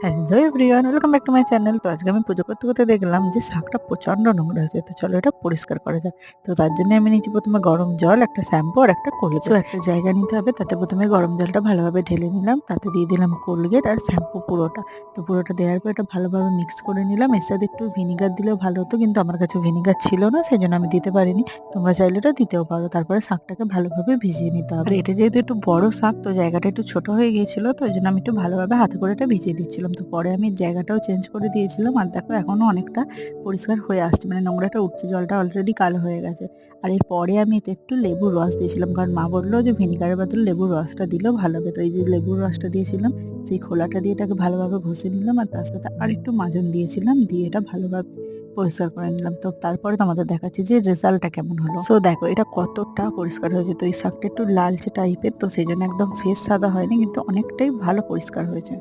Hello everyone, welcome back to my channel. তো আজকে আমি পুজো করতে করতে দেখলাম যে শাকটা প্রচণ্ড নোংরা হয়েছে। তো চলো এটা পরিষ্কার করা যাক। তো তার জন্য আমি নিয়েছি প্রথমে গরম জল, একটা শ্যাম্পু আর একটা কোলগেট। তো একটা জায়গা নিতে হবে, তাতে প্রথমে গরম জলটা ভালোভাবে ঢেলে নিলাম, তাতে দিয়ে দিলাম কোলগেট আর শ্যাম্পু পুরোটা। তো পুরোটা দেওয়ার পর এটা ভালোভাবে মিক্স করে নিলাম। এর সাথে একটু ভিনিগার দিলেও ভালো হতো, কিন্তু আমার কাছে ভিনিগার ছিল না, সেই জন্য আমি দিতে পারিনি। তোমরা চাইলে এটা দিতেও পারো। তারপরে শাকটাকে ভালোভাবে ভিজিয়ে নিতে হবে। আর এটা যেহেতু একটু বড় শাক, তো জায়গাটা একটু ছোট হয়ে গিয়েছিল, তো ওই জন্য আমি একটু ভালোভাবে হাতে করে এটা ভিজিয়ে দিচ্ছিলাম। তো পরে আমি জায়গাটাও চেঞ্জ করে দিয়েছিলাম, আর দেখো এখনও অনেকটা পরিষ্কার হয়ে আসছে, মানে নোংরাটা উঠছে, জলটা অলরেডি কালো হয়ে গেছে। আর এরপরে আমি এতে একটু লেবুর রস দিয়েছিলাম, কারণ মা বললো যে ভিনিগারের বদলে লেবুর রসটা দিলেও ভালো হবে। তো এই যে লেবুর রসটা দিয়েছিলাম, সেই খোলাটা দিয়ে এটাকে ভালোভাবে ঘষে নিলাম, আর তার সাথে আর একটু মাজন দিয়েছিলাম, দিয়ে এটা ভালোভাবে পরিষ্কার করে নিলাম। তো তারপরে তোমাদের দেখাচ্ছি যে রেজাল্টটা কেমন হলো। সো দেখো এটা কতটা পরিষ্কার হয়েছে। তো এই শাকটা একটু লালচে টাইপের, তো সেই জন্য একদম ফেস সাদা হয়নি, কিন্তু অনেকটাই ভালো পরিষ্কার হয়েছে।